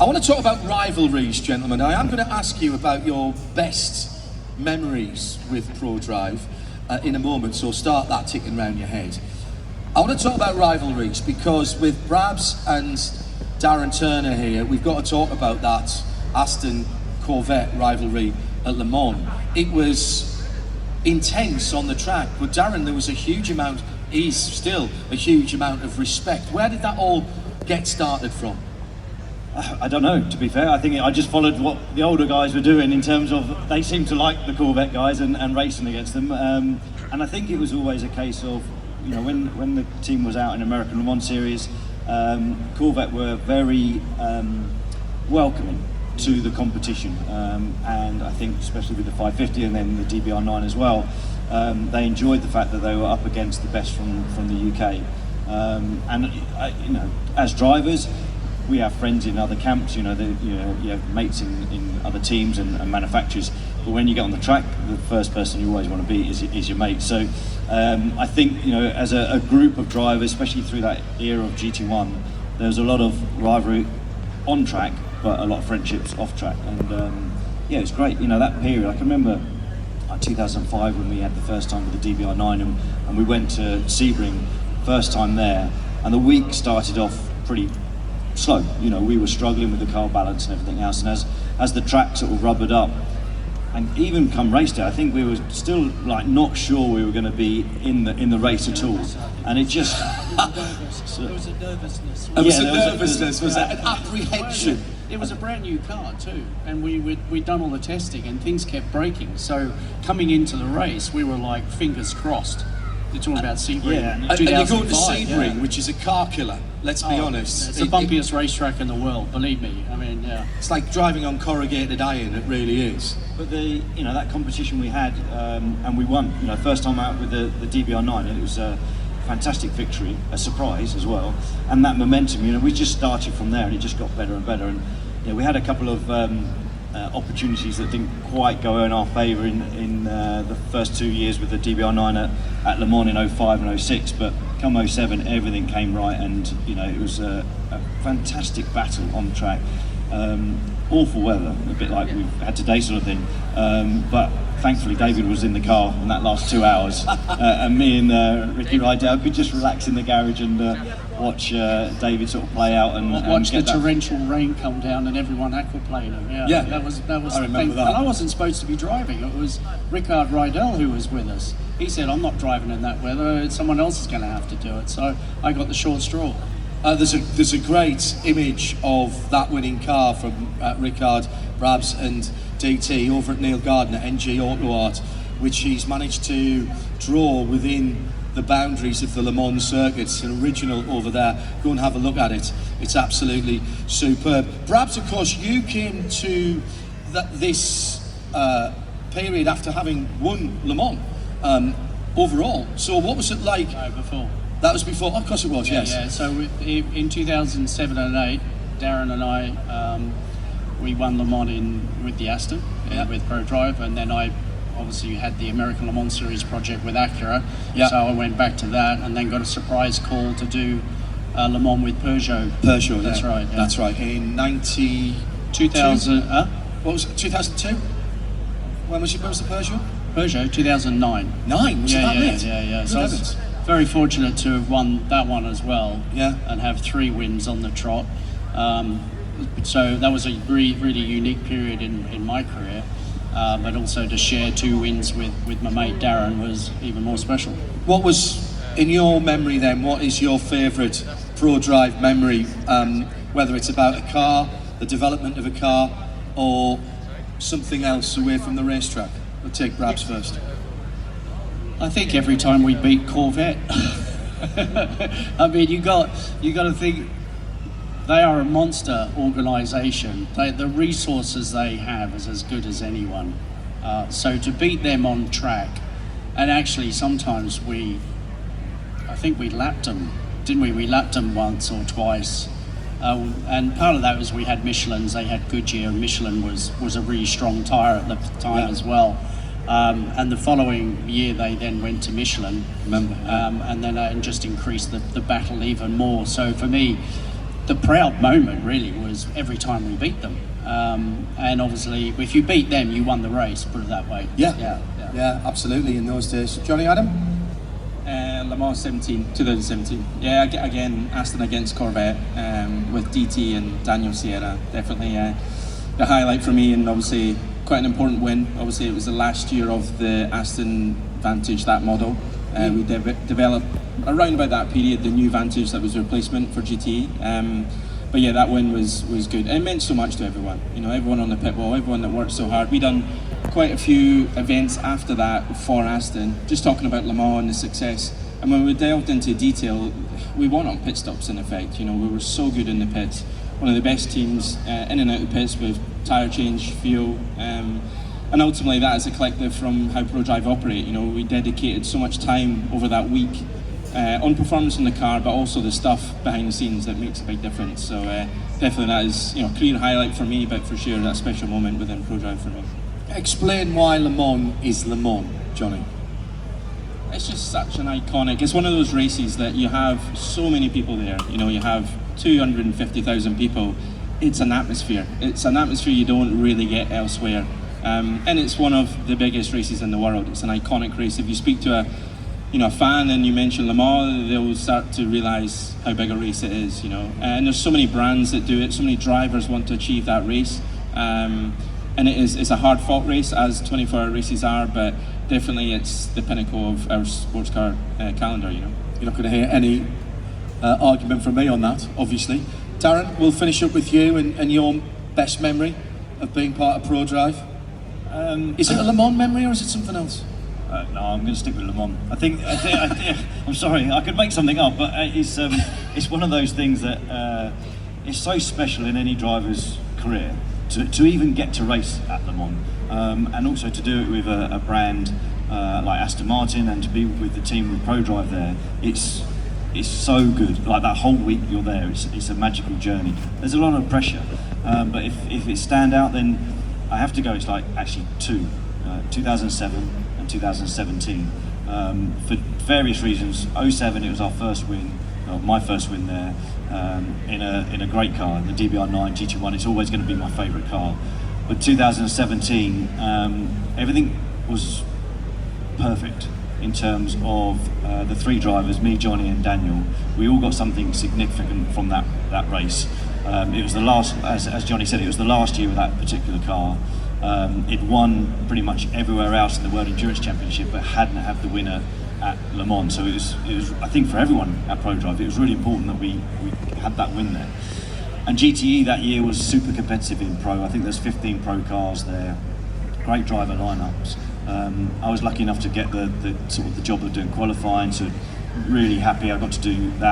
I want to talk about rivalries, gentlemen. I am going to ask you about your best memories with Prodrive in a moment, so start that ticking round your head. I want to talk about rivalries because with Brabs and Darren Turner here, we've got to talk about that Aston Corvette rivalry at Le Mans. It was intense on the track, but Darren, there was a huge amount, is still a huge amount of respect. Where did that all get started from? I don't know, to be fair. I think I just followed what the older guys were doing in terms of they seemed to like the Corvette guys and racing against them. And I think it was always a case of, you know, when the team was out in American Le Mans Series, Corvette were very welcoming to the competition. And I think especially with the 550 and then the DBR9 as well, they enjoyed the fact that they were up against the best from the UK. And you know, as drivers, we have friends in other camps, you have mates in other teams and manufacturers, but when you get on the track, the first person you always want to beat is your mate. So I think, you know, as a group of drivers, especially through that era of GT1, there was a lot of rivalry on track, but a lot of friendships off track. And yeah, it's great, you know, that period. I can remember 2005 when we had the first time with the DBR9 and we went to Sebring, first time there, and the week started off pretty slow. You know, we were struggling with the car balance and everything else, and as the track sort of rubbered up, and even come race day, I think we were still like not sure we were going to be in the race at all, and it just there was a nervousness. There was a nervousness, was that an apprehension? It was a brand new car too, and we'd done all the testing, and things kept breaking. So coming into the race, we were like fingers crossed. You're talking about Sebring. Yeah. And you go to Sebring, which is a car killer, let's be honest. It's the bumpiest racetrack in the world, believe me. I mean, yeah. It's like driving on corrugated iron, it really is. But that competition we had, and we won, you know, first time out with the DBR9, and it was a fantastic victory, a surprise as well. And that momentum, you know, we just started from there and it just got better and better. And you know, we had a couple of opportunities that didn't quite go in our favour in the first 2 years with the DBR9 at Le Mans in 05 and 06, but come 07 everything came right, and you know, it was a fantastic battle on track. Awful weather, a bit like we've had today sort of thing, but thankfully David was in the car in that last 2 hours, and me and Ricky Rydell could just relax in the garage and watch David sort of play out and watch the torrential rain come down and everyone aquaplaning. Yeah, that was I remember that. And I wasn't supposed to be driving. It was Rickard Rydell who was with us. He said, "I'm not driving in that weather. Someone else is going to have to do it." So I got the short straw. There's a great image of that winning car from Rickard Brabham and DT over at Neil Gardner, NG Auto Art, which he's managed to draw within the boundaries of the Le Mans circuit. It's an original over there. Go and have a look at it. It's absolutely superb. Brabs, of course, you came to this period after having won Le Mans overall. So what was it like? No, before. That was before? Of course it was, yes. Yeah, so in 2007 and 8, Darren and I, we won Le Mans with the Aston, with Prodrive, and then I obviously had the American Le Mans Series project with Acura, so I went back to that and then got a surprise call to do Le Mans with Peugeot. Peugeot, that's right. Yeah. That's right, in 2000, what was it, 2002? When was the Peugeot? Peugeot, 2009. 9? Was it that late? Yeah. So I was very fortunate to have won that one as well, and have 3 wins on the trot. So that was a really unique period in my career, but also to share 2 wins with my mate Darren was even more special. What was, in your memory then, what is your favourite Prodrive memory, whether it's about a car, the development of a car, or something else away from the racetrack? We'll take Brabs first. I think every time we beat Corvette. I mean, you got to think they are a monster organisation. The resources they have is as good as anyone. So to beat them on track, and actually sometimes I think we lapped them, didn't we? We lapped them once or twice. And part of that was we had Michelins, they had Goodyear, and Michelin was a really strong tyre at the time as well. And the following year they then went to Michelin, and then just increased the battle even more. So for me, the proud moment really was every time we beat them. And obviously, if you beat them, you won the race. Put it that way. Yeah, absolutely. In those days, Johnny, Adam. Le Mans 2017. Yeah, again, Aston against Corvette with DT and Daniel Sierra. Definitely the highlight for me, and obviously quite an important win. Obviously, it was the last year of the Aston Vantage, that model. We developed around about that period the new Vantage that was a replacement for GTE. But yeah, that win was good. It meant so much to everyone. You know, everyone on the pit wall, everyone that worked so hard. We done quite a few events after that for Aston, just talking about Le Mans and the success. And when we delved into detail, we won on pit stops in effect. You know, we were so good in the pits. One of the best teams in and out of the pits with tyre change, fuel, and ultimately that is a collective from how Prodrive operate. You know, we dedicated so much time over that week on performance in the car, but also the stuff behind the scenes that makes a big difference. So definitely that is, you know, a clear highlight for me, but for sure that special moment within Prodrive for me. Explain why Le Mans is Le Mans, Johnny. It's just such an iconic, it's one of those races that you have so many people there. You know, you have 250,000 people. It's an atmosphere. It's an atmosphere you don't really get elsewhere. And it's one of the biggest races in the world. It's an iconic race. If you speak to a fan and you mention Le Mans, they'll start to realise how big a race it is, you know. And there's so many brands that do it, so many drivers want to achieve that race. And it's a hard-fought race, as 24-hour races are, but definitely it's the pinnacle of our sports car calendar, you know. You're not going to hear any argument from me on that, obviously. Darren, we'll finish up with you and your best memory of being part of Prodrive. Is it a Le Mans memory or is it something else? No, I'm going to stick with Le Mans. I think I'm sorry, I could make something up, but it's one of those things that it's so special in any driver's career to even get to race at Le Mans, and also to do it with a brand like Aston Martin, and to be with the team with Prodrive there. It's so good. Like that whole week you're there, it's a magical journey. There's a lot of pressure, but if it's stand out, then I have to go. It's like actually 2007 and 2017. For various reasons, 07 it was our first win, my first win there, in a great car, the DBR9 GT1. It's always going to be my favourite car. But 2017, everything was perfect in terms of the three drivers, me, Jonny and Daniel. We all got something significant from that race. It was the last, as Jonny said, it was the last year of that particular car. It won pretty much everywhere else in the World Endurance Championship, but hadn't had the winner at Le Mans. So it was, I think, for everyone at Prodrive, it was really important that we had that win there. And GTE that year was super competitive in Pro. I think there's 15 Pro cars there, great driver lineups. I was lucky enough to get the job of doing qualifying, so really happy I got to do that.